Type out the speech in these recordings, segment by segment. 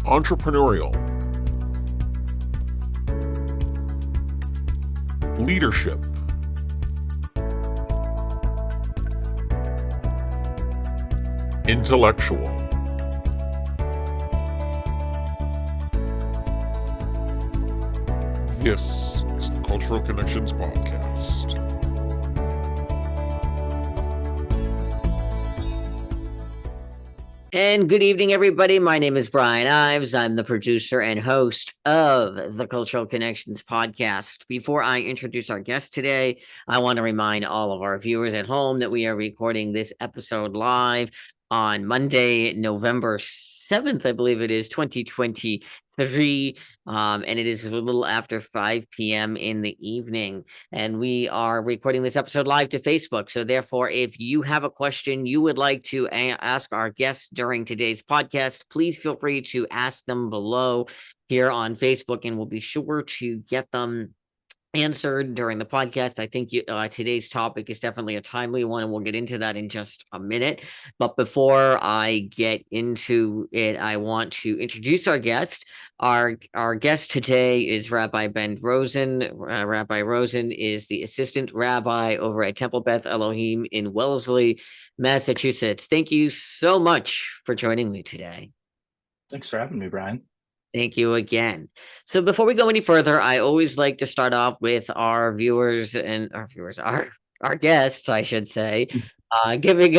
entrepreneurial, leadership, intellectual. This is the Cultural Connections Podcast. And good evening, everybody. My name is Brian Ives. I'm the producer and host of the Cultural Connections Podcast. Before I introduce our guest today, I want to remind all of our viewers at home that we are recording this episode live on Monday, November 7th, I believe it is, 2023. And it is a little after 5 p.m. in the evening. And we are recording this episode live to Facebook. So therefore, if you have a question you would like to ask our guests during today's podcast, please feel free to ask them below here on Facebook, and we'll be sure to get them answered during the podcast. I think today's topic is definitely a timely one, and we'll get into that in just a minute. But before I get into it, I want to introduce our guest. Our guest today is Rabbi Ben Rosen. Rabbi Rosen is the assistant rabbi over at Temple Beth Elohim in Wellesley, Massachusetts. Thank you so much for joining me today. Thanks for having me, Brian. Thank you again. So before we go any further, I always like to start off with our guests, I should say, giving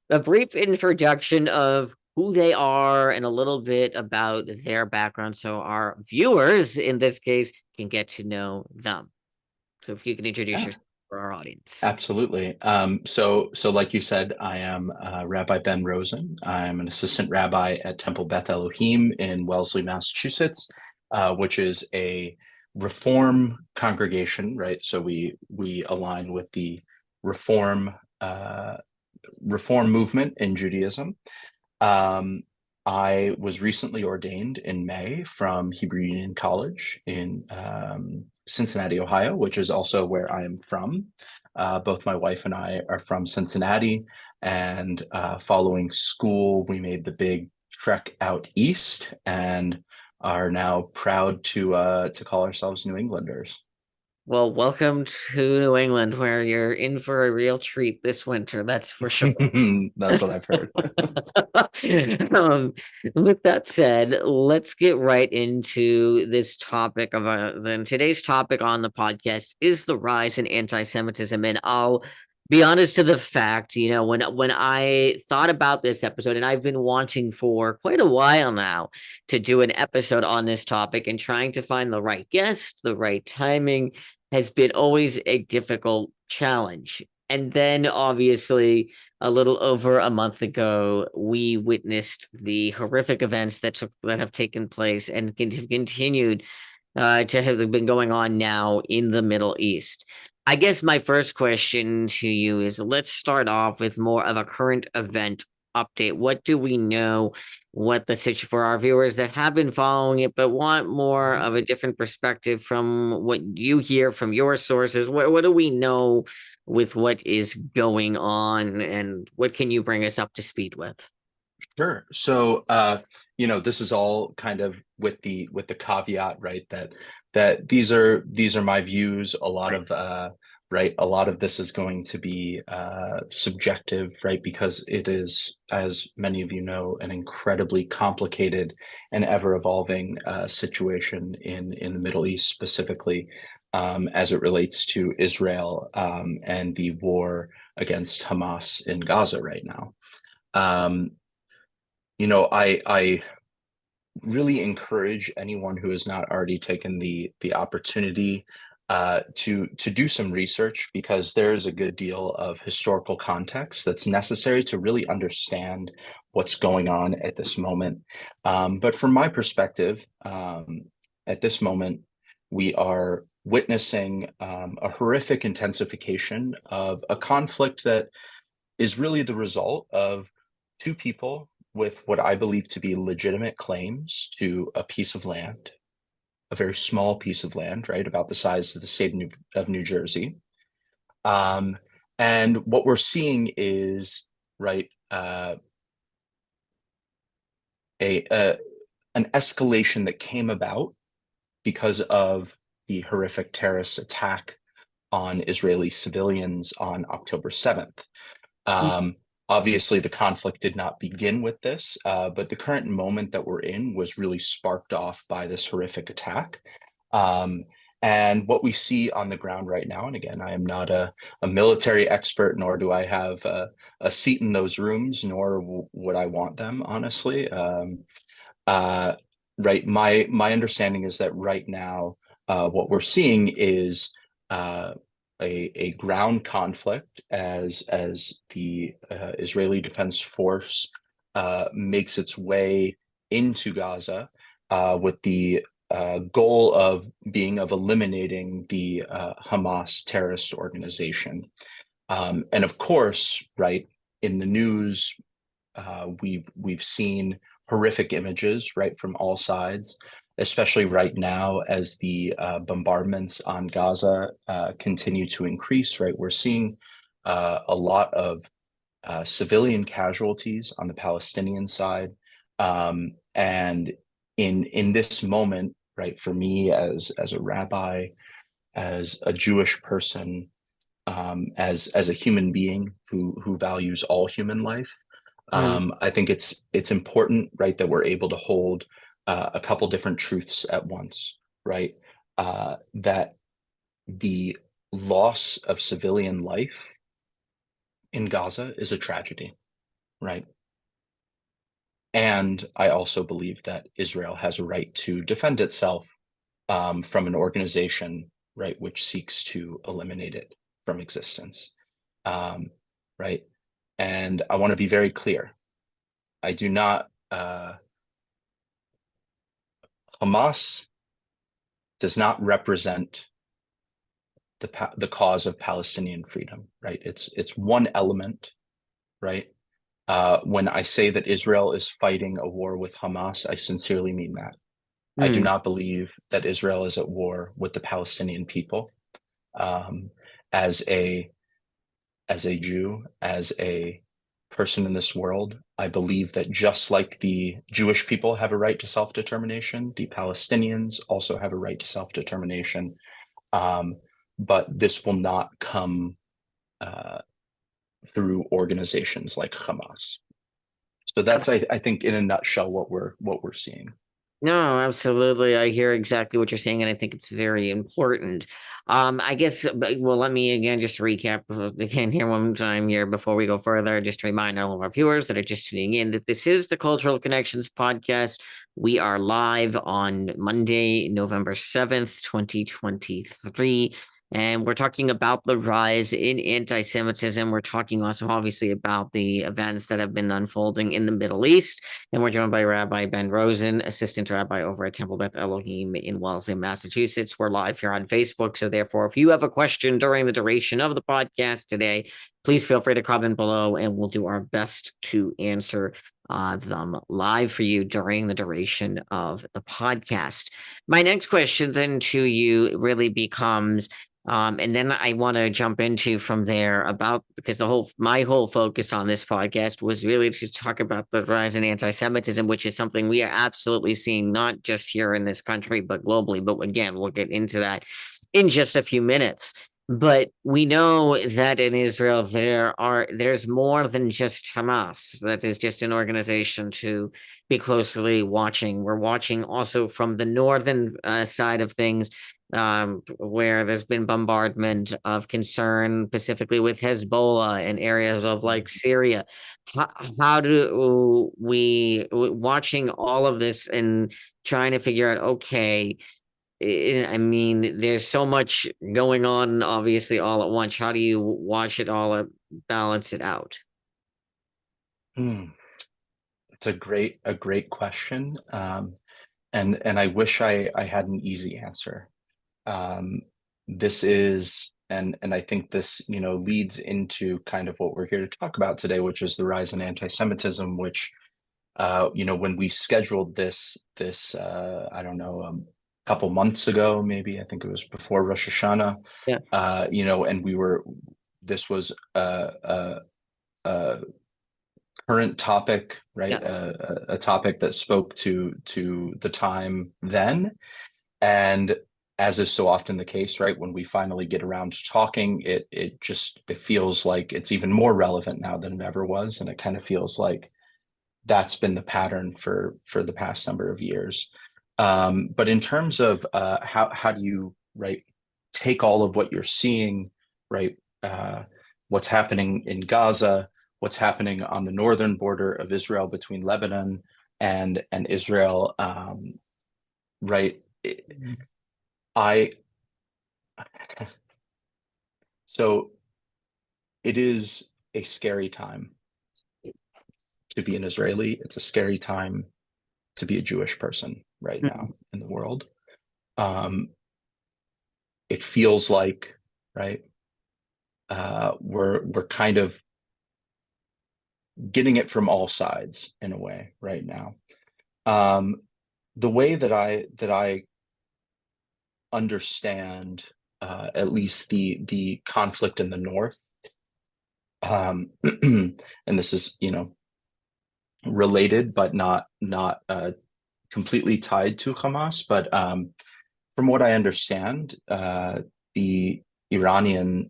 a brief introduction of who they are and a little bit about their background, so our viewers, in this case, can get to know them. So if you can introduce yourself for our audience. Absolutely. So like you said, I am Rabbi Ben Rosen. I'm an assistant rabbi at Temple Beth Elohim in Wellesley, Massachusetts, which is a Reform congregation, right? So we align with the Reform movement in Judaism. I was recently ordained in May from Hebrew Union College in Cincinnati, Ohio, which is also where I am from. Both my wife and I are from Cincinnati, and following school, we made the big trek out east and are now proud to call ourselves New Englanders. Well, welcome to New England, where you're in for a real treat this winter, that's for sure. That's what I've heard. With that said, let's get right into this topic then today's topic on the podcast is the rise in anti-Semitism. And I'll be honest to the fact, when I thought about this episode, and I've been wanting for quite a while now to do an episode on this topic, and trying to find the right guest, the right timing has been always a difficult challenge. And then obviously a little over a month ago, we witnessed the horrific events that have taken place and have continued to have been going on now in the Middle East. I guess my first question to you is, let's start off with more of a current event update. What do we know? What the situation for our viewers that have been following it but want more of a different perspective from what you hear from your sources? What do we know with what is going on, and what can you bring us up to speed with? Sure. So, this is all kind of with the caveat, right? That these are my views. A lot of a lot of this is going to be subjective, right? Because it is, as many of you know, an incredibly complicated and ever-evolving situation in the Middle East, specifically as it relates to Israel and the war against Hamas in Gaza right now. I really encourage anyone who has not already taken the opportunity to do some research, because there is a good deal of historical context that's necessary to really understand what's going on at this moment. But from my perspective, at this moment, we are witnessing a horrific intensification of a conflict that is really the result of two people with what I believe to be legitimate claims to a piece of land, a very small piece of land, right, about the size of the state of New Jersey. And what we're seeing is, right, an escalation that came about because of the horrific terrorist attack on Israeli civilians on October 7th. Obviously, the conflict did not begin with this, but the current moment that we're in was really sparked off by this horrific attack. And what we see on the ground right now, and again, I am not a military expert, nor do I have a seat in those rooms, nor would I want them, honestly. Right, my understanding is that right now, what we're seeing is a ground conflict as the Israeli Defense Force makes its way into Gaza with the goal of eliminating the Hamas terrorist organization. And of course, right, in the news, we've seen horrific images, right, from all sides, especially right now as the bombardments on Gaza continue to increase, right? We're seeing a lot of civilian casualties on the Palestinian side. And in this moment, right, for me as a rabbi, as a Jewish person, as a human being who values all human life, I think it's important, right, that we're able to hold a couple different truths at once, right? That the loss of civilian life in Gaza is a tragedy, right? And I also believe that Israel has a right to defend itself from an organization, right, which seeks to eliminate it from existence, right? And I want to be very clear. I do not. Hamas does not represent the cause of Palestinian freedom, right? It's one element, right? When I say that Israel is fighting a war with Hamas, I sincerely mean that. I do not believe that Israel is at war with the Palestinian people. As a Jew, as a person in this world, I believe that just like the Jewish people have a right to self-determination, the Palestinians also have a right to self-determination. But this will not come through organizations like Hamas. So that's, I think, in a nutshell, what we're seeing. No, absolutely. I hear exactly what you're saying, and I think it's very important. I guess, well, let me again just recap again here one time here before we go further, just to remind all of our viewers that are just tuning in that this is the Cultural Connections podcast. We are live on Monday, November 7th, 2023. And we're talking about the rise in anti-Semitism. We're talking also, obviously, about the events that have been unfolding in the Middle East. And we're joined by Rabbi Ben Rosen, assistant rabbi over at Temple Beth Elohim in Wellesley, Massachusetts. We're live here on Facebook. So therefore, if you have a question during the duration of the podcast today, please feel free to comment below and we'll do our best to answer them live for you during the duration of the podcast. My next question then to you really becomes, and then I want to jump into from there about, because my whole focus on this podcast was really to talk about the rise in anti-Semitism, which is something we are absolutely seeing not just here in this country, but globally. But again, we'll get into that in just a few minutes. But we know that in Israel, there's more than just Hamas. That is just an organization to be closely watching. We're watching also from the northern side of things, where there's been bombardment of concern, specifically with Hezbollah and areas of like Syria. How do we, watching all of this and trying to figure out, okay, I mean, there's so much going on, obviously, all at once. How do you watch it all, balance it out? It's a great question, and I wish I had an easy answer. This is, and I think this, leads into kind of what we're here to talk about today, which is the rise in anti-Semitism, which, when we scheduled this, I don't know, a couple months ago, maybe, I think it was before Rosh Hashanah, Yeah. and this was current topic, right? Yeah. A topic that spoke to the time then. And as is so often the case, right, when we finally get around to talking, it feels like it's even more relevant now than it ever was. And it kind of feels like that's been the pattern for the past number of years. But in terms of how do you, right, take all of what you're seeing, right, what's happening in Gaza, what's happening on the northern border of Israel between Lebanon and Israel, right? I so it is a scary time to be an Israeli. It's a scary time to be a Jewish person right now Mhm. in the world. Um, it feels like, right, we're kind of getting it from all sides in a way right now. Um, the way that I understand at least the conflict in the north, and this is, related but not completely tied to Hamas, but from what I understand, the Iranian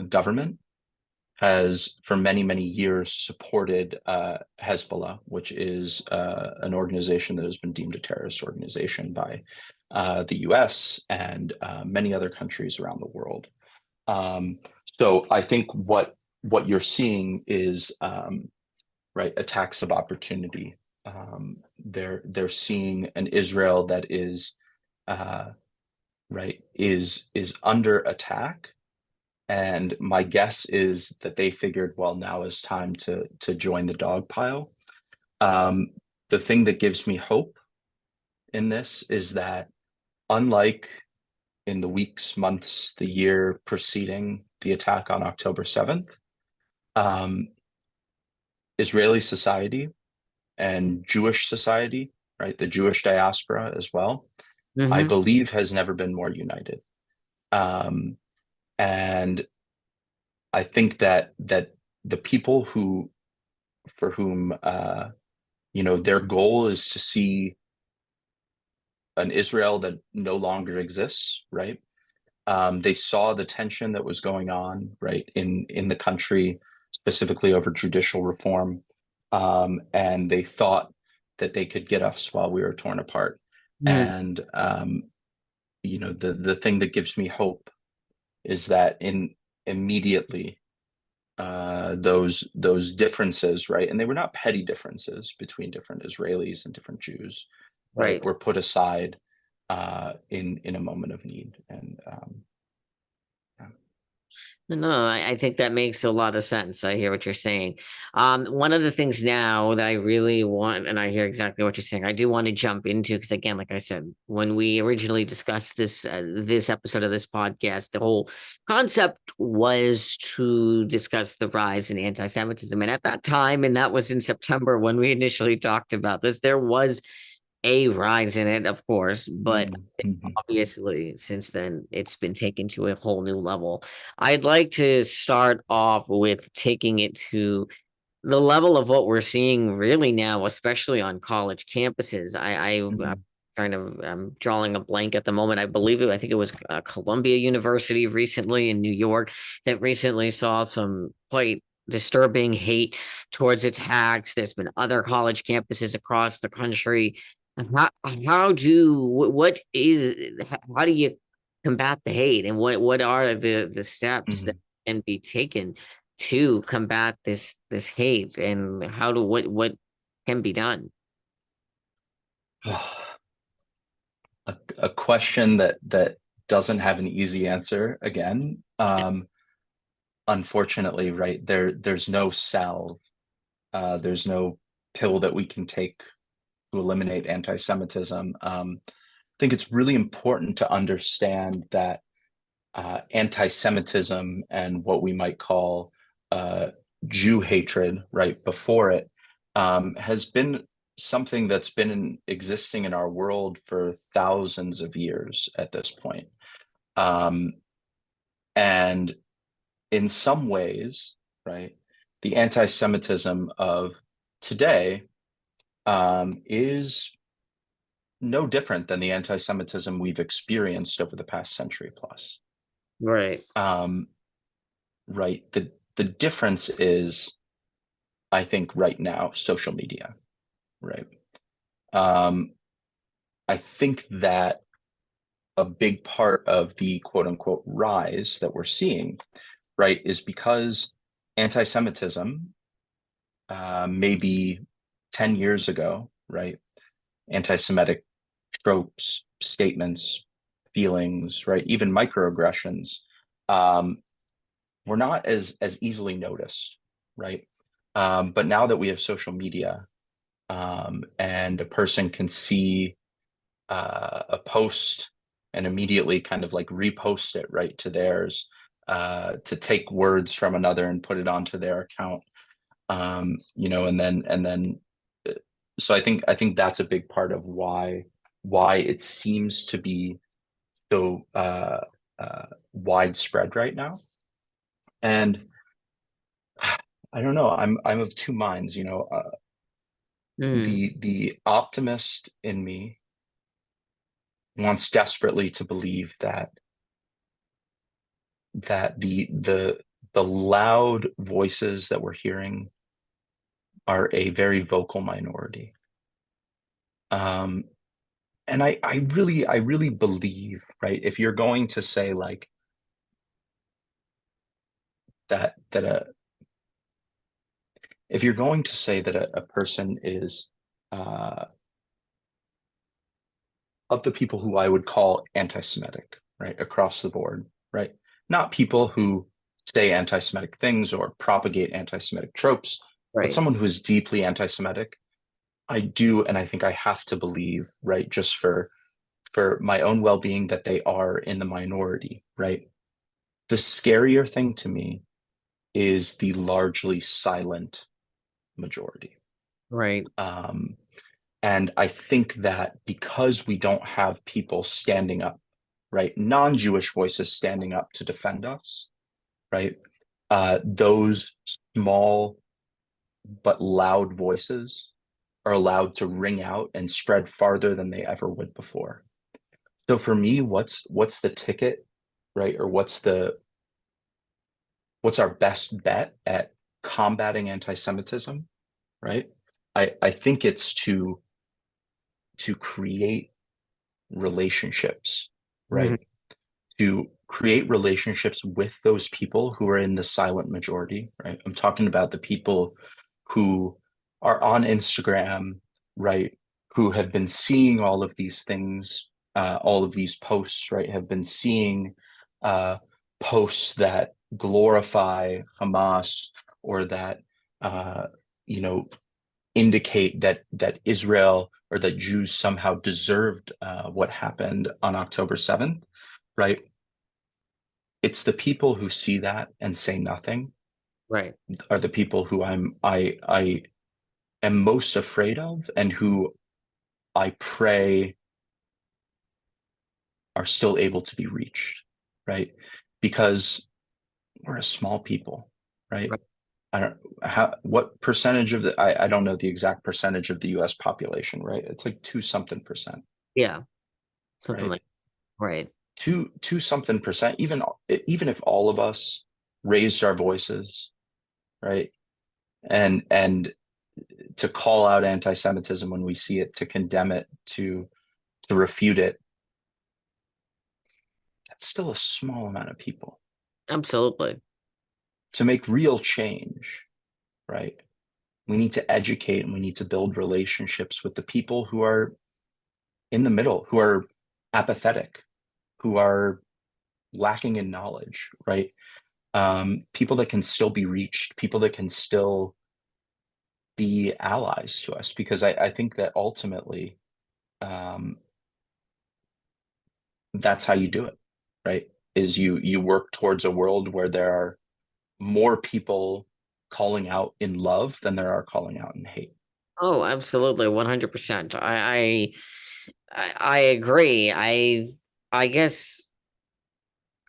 government has for many, many years supported Hezbollah, which is an organization that has been deemed a terrorist organization by the US and many other countries around the world. Um, so I think what you're seeing is right, attacks of opportunity. They're seeing an Israel that is right is under attack, and my guess is that they figured, well, now is time to join the dog pile. Um, the thing that gives me hope in this is that, unlike in the weeks, months, the year preceding the attack on October 7th, um, Israeli society and Jewish society, right, the Jewish diaspora as well, I Mhm. believe has never been more united. Um, and I think that the people who for whom their goal is to see an Israel that no longer exists, right? They saw the tension that was going on, right, in the country, specifically over judicial reform, and they thought that they could get us while we were torn apart. Mhm. And the thing that gives me hope is that in immediately those differences, right, and they were not petty differences between different Israelis and different Jews, right, Right. were put aside in a moment of need. And yeah. No, I think that makes a lot of sense. I hear what you're saying. One of the things now that I really want, and I hear exactly what you're saying, I do want to jump into because, again, like I said, when we originally discussed this episode of this podcast, the whole concept was to discuss the rise in anti-Semitism, and at that time, and that was in September when we initially talked about this, there was a rise in it, of course, but Mhm. obviously since then it's been taken to a whole new level. I'd like to start off with taking it to the level of what we're seeing really now, especially on college campuses. I'm Mhm. trying to, I'm drawing a blank at the moment. I think it was Columbia University recently in New York that recently saw some quite disturbing hate towards its hacks. There's been other college campuses across the country. How do what is how do you combat the hate, and what are the steps that Mhm. can be taken to combat this hate, and how to what can be done? A question that doesn't have an easy answer again. Unfortunately, right, there's no salve, there's no pill that we can take to eliminate anti-Semitism. I think it's really important to understand that anti-Semitism and what we might call uh, Jew hatred, right, before it, has been something that's been existing in our world for thousands of years at this point. Um, and in some ways, right, the anti-Semitism of today is no different than the anti-Semitism we've experienced over the past century plus. Right. Right. The difference is, I think, right now, social media. Right. I think that a big part of the quote unquote rise that we're seeing, right, is because anti-Semitism, maybe 10 years ago, right, anti-Semitic tropes, statements, feelings, right, even microaggressions, were not as easily noticed, right? But now that we have social media, and a person can see a post and immediately kind of like repost it right to theirs, to take words from another and put it onto their account, and then so I think that's a big part of why it seems to be so widespread right now. And I don't know, I'm of two minds, Mm. the optimist in me wants desperately to believe that the loud voices that we're hearing are a very vocal minority. And I really believe, right, if you're going to say like that if you're going to say that a person is uh, of the people who I would call anti-Semitic, right, across the board, right, not people who say anti-Semitic things or propagate anti-Semitic tropes, but Right. someone who is deeply anti-Semitic, I do, and I think I have to believe, right, just for my own well-being, that they are in the minority, right? The scarier thing to me is the largely silent majority. Right. Um, and I think that because we don't have people standing up, right, non-Jewish voices standing up to defend us, right, those small but loud voices are allowed to ring out and spread farther than they ever would before. So for me, what's the ticket, right? Or what's our best bet at combating anti-Semitism, right? I think it's to create relationships, Mhm. right? To create relationships with those people who are in the silent majority, right? I'm talking about the people who are on Instagram, right? Who have been seeing all of these things, all of these posts, right? Have been seeing uh, posts that glorify Hamas, or that uh, you know indicate that Israel or that Jews somehow deserved what happened on October 7th, right? It's the people who see that and say nothing Right. are the people who I am most afraid of, and who I pray are still able to be reached, right? Because we're a small people, right? Right. I don't what percentage of I don't know the exact percentage of the US population, right? It's like two something percent, Yeah. Something right? like right. Two something percent, even if all of us raised our voices, right? And to call out anti-Semitism when we see it, to condemn it, to refute it, that's still a small amount of people. Absolutely. To make real change, right? We need to educate, and we need to build relationships with the people who are in the middle, who are apathetic, who are lacking in knowledge, right? People that can still be reached, people that can still be allies to us, because I think that ultimately, um, that's how you do it, right? Is you work towards a world where there are more people calling out in love than there are calling out in hate. Oh, absolutely. 100%. I agree. I guess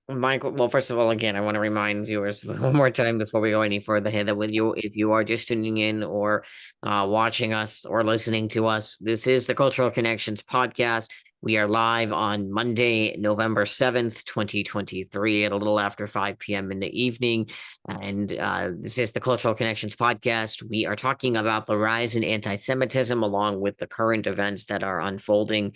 Michael, well, first of all, again, I want to remind viewers one more time before we go any further here that with you, if you are just tuning in or watching us or listening to us, this is the Cultural Connections podcast. We are live on Monday, November 7th, 2023, at a little after 5 p.m. in the evening. And this is the Cultural Connections podcast. We are talking about the rise in anti-Semitism along with the current events that are unfolding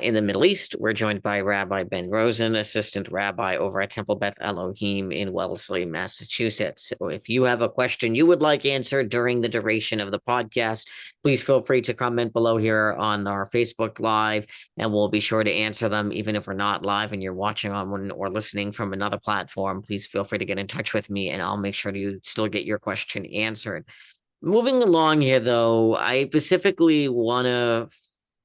in the Middle East. We're joined by Rabbi Ben Rosen, assistant rabbi over at Temple Beth Elohim in Wellesley, Massachusetts. So if you have a question you would like answered during the duration of the podcast, please feel free to comment below here on our Facebook Live, and we'll be sure to answer them. Even if we're not live and you're watching on one or listening from another platform, please feel free to get in touch with me and I'll make sure to still get your question answered. Moving along here, though, I specifically want to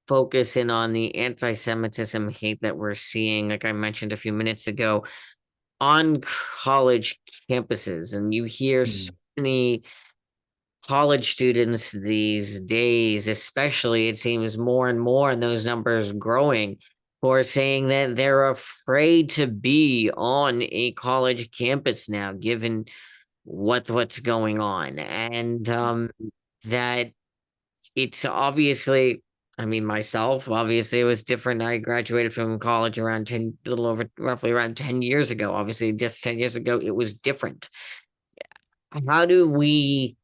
focus in on the anti-Semitism hate that we're seeing, like I mentioned a few minutes ago, on college campuses. And you hear so many college students these days, especially, it seems more and more, and those numbers growing, who are saying that they're afraid to be on a college campus now, given what's going on. And that it's obviously, I mean, myself, obviously, it was different. I graduated from college around 10, a little over, roughly around 10 years ago. Obviously, just 10 years ago, it was different. How do we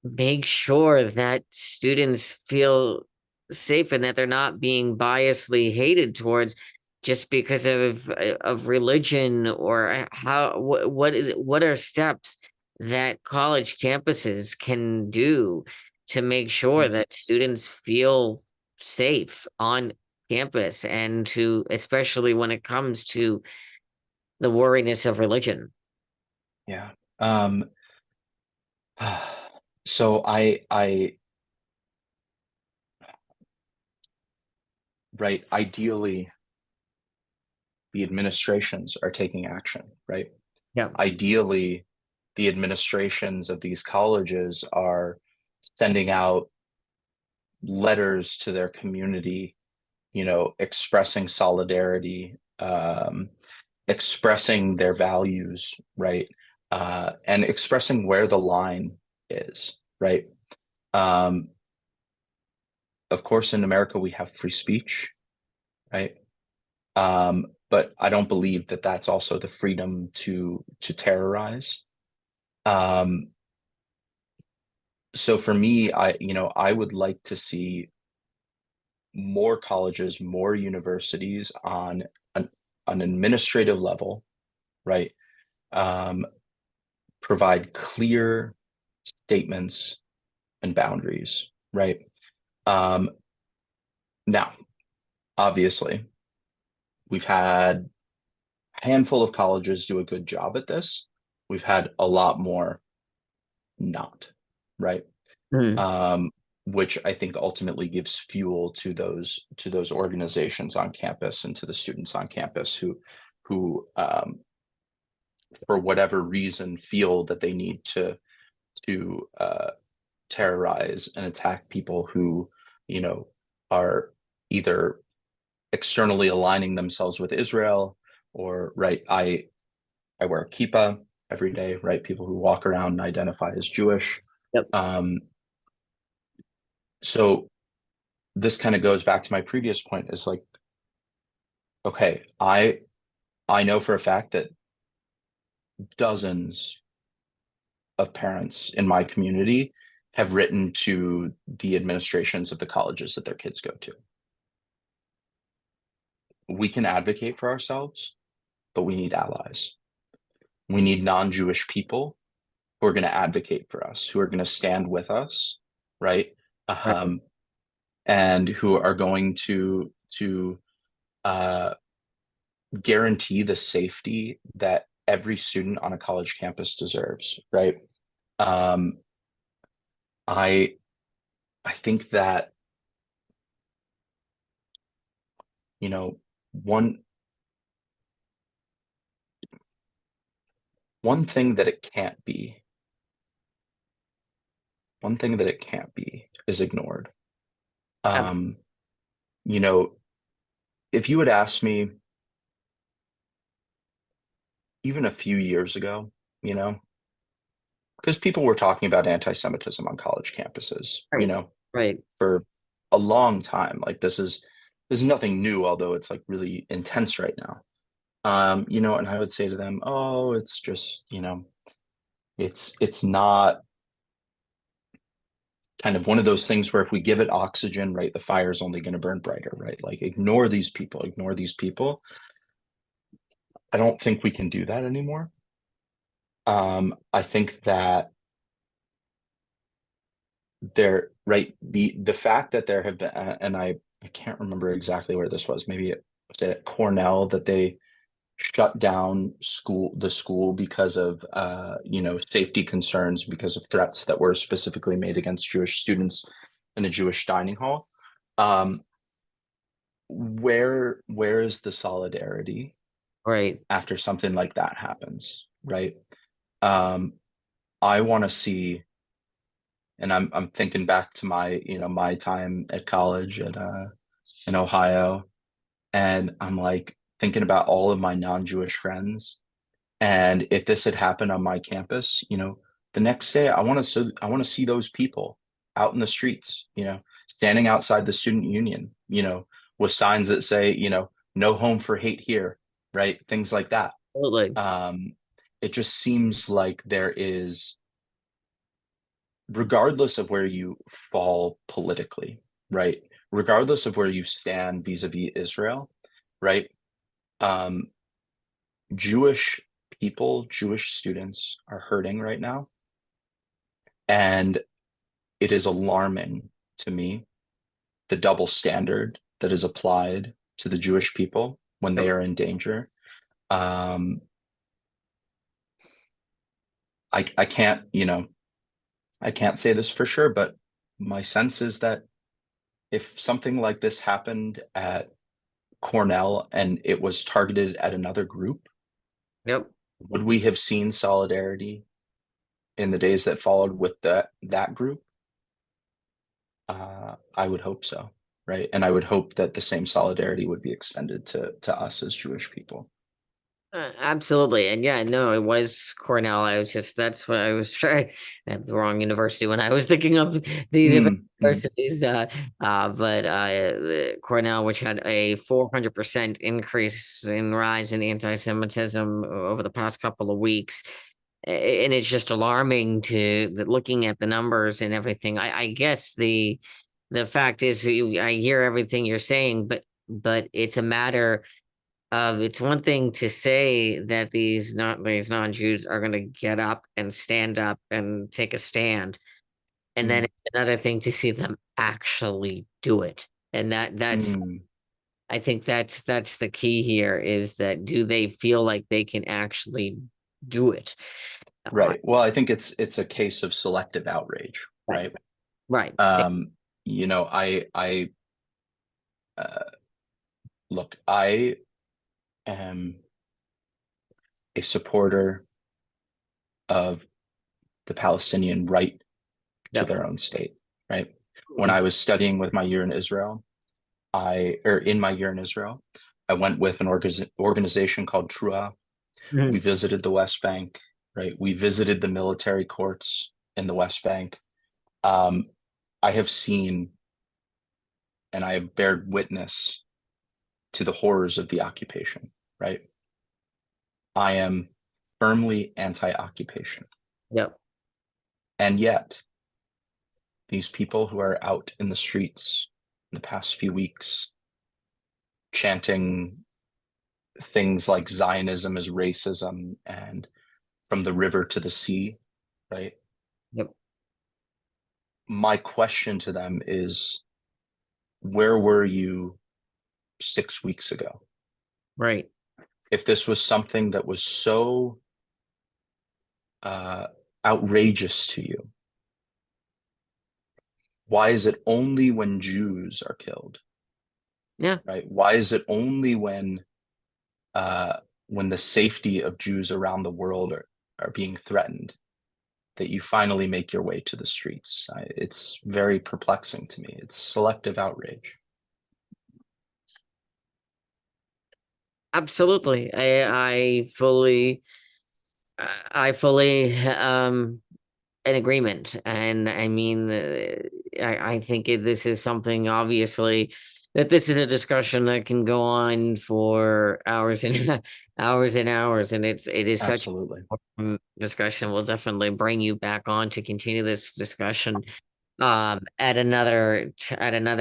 make sure that students feel safe and that they're not being biasly hated towards just because of religion, or what are steps that college campuses can do to make sure that students feel safe on campus, and to, especially when it comes to the worriness of religion? Yeah. So right, ideally, the administrations are taking action, right? Yeah. Ideally, the administrations of these colleges are sending out letters to their community, expressing solidarity, expressing their values, right? And expressing where the line is, right? Of course, in America, we have free speech, right? But I don't believe that that's also the freedom to terrorize. So for me, I would like to see more colleges, more universities on an administrative level, right? Provide clear statements and boundaries, right? Now, obviously, we've had a handful of colleges do a good job at this. We've had a lot more not, right? Which I think ultimately gives fuel to those organizations on campus and to the students on campus who for whatever reason feel that they need to terrorize and attack people who are either externally aligning themselves with Israel, or right, I wear a kippah every day, right? People who walk around and identify as Jewish. Yep. So this kind of goes back to my previous point, is like, okay, I know for a fact that dozens of parents in my community have written to the administrations of the colleges that their kids go to. We can advocate for ourselves, but we need allies. We need non-Jewish people who are going to advocate for us, who are going to stand with us, right? And who are going to guarantee the safety that every student on a college campus deserves, right? I think that one thing that it can't be is ignored. If you had asked me even a few years ago, you know, because people were talking about anti-Semitism on college campuses, you Right. know, Right. for a long time. Like this is nothing new, although it's like really intense right now. You know, and I would say to them, oh, it's just, you know, it's not kind of one of those things where if we give it oxygen, right, the fire is only going to burn brighter, right? Like ignore these people, ignore these people. I don't think we can do that anymore. I think that there, right, the fact that there have been, and I can't remember exactly where this was. Maybe it was at Cornell that they shut down the school because of you know, safety concerns because of threats that were specifically made against Jewish students in a Jewish dining hall. Um, where is the solidarity Right. after something like that happens, right? Um, I want to see, and I'm thinking back to my, you know, my time at college at in Ohio, and I'm like thinking about all of my non-Jewish friends. And if this had happened on my campus, you know, the next day I want to see those people out in the streets, you know, standing outside the student union, you know, with signs that say, you know, no home for hate here, right? Things like that. Absolutely. Um, it just seems like there is, regardless of where you fall politically, right? Regardless of where you stand vis-a-vis Israel, right? Um, Jewish people, Jewish students are hurting right now. And it is alarming to me, the double standard that is applied to the Jewish people when they are in danger. Um, I can't, you know, I can't say this for sure, but my sense is that if something like this happened at Cornell and it was targeted at another group, Yep. would we have seen solidarity in the days that followed with that group? I would hope so, right? And I would hope that the same solidarity would be extended to us as Jewish people. Absolutely. And yeah, no, it was Cornell. That's what I was trying at the wrong university when I was thinking of the different Mm, mm, universities. But Cornell, which had a 400% increase in rise in anti-Semitism over the past couple of weeks. And it's just alarming to looking at the numbers and everything. I guess the fact is, I hear everything you're saying, but it's a matter it's one thing to say that these non-Jews are going to get up and stand up and take a stand, and then mm, it's another thing to see them actually do it. And that's mm. I think that's the key here is that do they feel like they can actually do it? Uh, Right. Well, I think it's a case of selective outrage, right, right? right, Um, you know, I uh, look, I am a supporter of the Palestinian right to yep, their own state, right? When I was studying with my year in Israel, in my year in Israel, I went with an organization called Trua. We mhm, visited the West Bank, right? We visited the military courts in the West Bank. Um, I have seen and I have bared witness to the horrors of the occupation, right? I am firmly anti-occupation. yep, And yet, these people who are out in the streets in the past few weeks chanting things like Zionism is racism and from the river to the sea, right? yep, My question to them is, where were you 6 weeks ago? right, If this was something that was so uh, outrageous to you, why is it only when Jews are killed, yeah. right? Why is it only when the safety of Jews around the world are being threatened that you finally make your way to the streets? It's very perplexing to me. It's selective outrage. Absolutely. I fully in agreement. And I mean, I think this is something, obviously, that this is a discussion that can go on for hours and hours and hours. And it is such Absolutely. a discussion. We'll definitely bring you back on to continue this discussion at another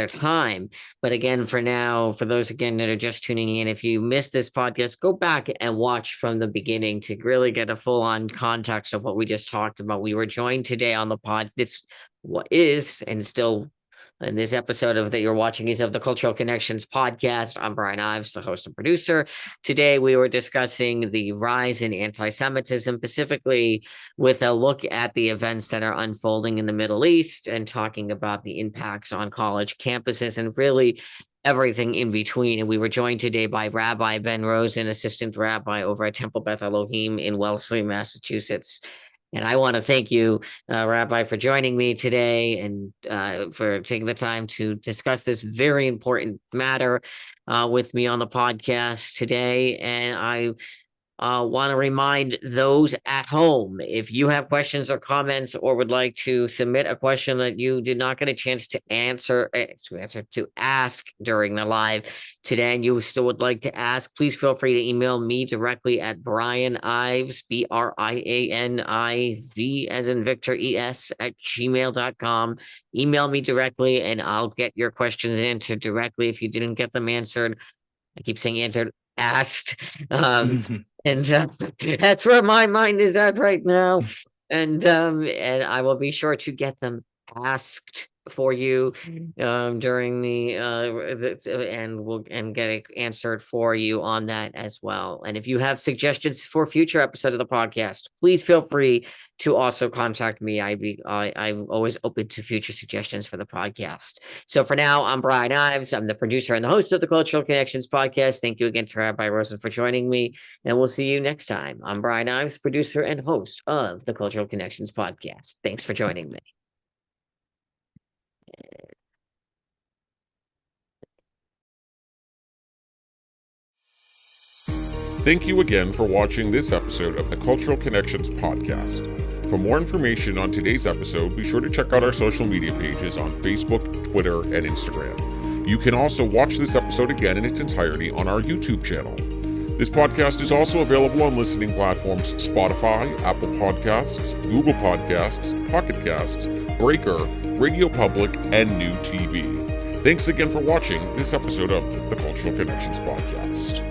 time. But again, for now, for those again that are just tuning in, if you missed this podcast, go back and watch from the beginning to really get a full on context of what we just talked about. We were joined today on the pod. This what is and still in this episode of that you're watching is of the Cultural Connections podcast. I'm Brian Ives, the host and producer. Today we were discussing the rise in anti-Semitism, specifically with a look at the events that are unfolding in the Middle East and talking about the impacts on college campuses and really everything in between. And we were joined today by Rabbi Ben Rosen, assistant rabbi over at Temple Beth Elohim in Wellesley, Massachusetts. And I want to thank you, Rabbi, for joining me today and for taking the time to discuss this very important matter with me on the podcast today. And I want to remind those at home, if you have questions or comments or would like to submit a question that you did not get a chance to to ask during the live today, and you still would like to ask, please feel free to email me directly at Brian Ives, BRIANIV as in Victor ES @gmail.com. Email me directly and I'll get your questions answered directly. If you didn't get them answered, I keep saying answered, asked. And that's where my mind is at right now. And I will be sure to get them asked for you during the and we'll get it answered for you on that as well. And if you have suggestions for future episode of the podcast, please feel free to also contact me. I'm always open to future suggestions for the podcast. So for now, I'm Brian Ives. I'm the producer and the host of the Cultural Connections podcast. Thank you again to Rabbi Rosen for joining me, and we'll see you next time. I'm Brian Ives, producer and host of the Cultural Connections podcast. Thanks for joining me. Thank you again for watching this episode of the Cultural Connections podcast. For more information on today's episode, be sure to check out our social media pages on Facebook, Twitter, and Instagram. You can also watch this episode again in its entirety on our YouTube channel. This podcast is also available on listening platforms Spotify, Apple Podcasts, Google Podcasts, Pocket Casts, Breaker, Radio Public, and New TV. Thanks again for watching this episode of the Cultural Connections podcast.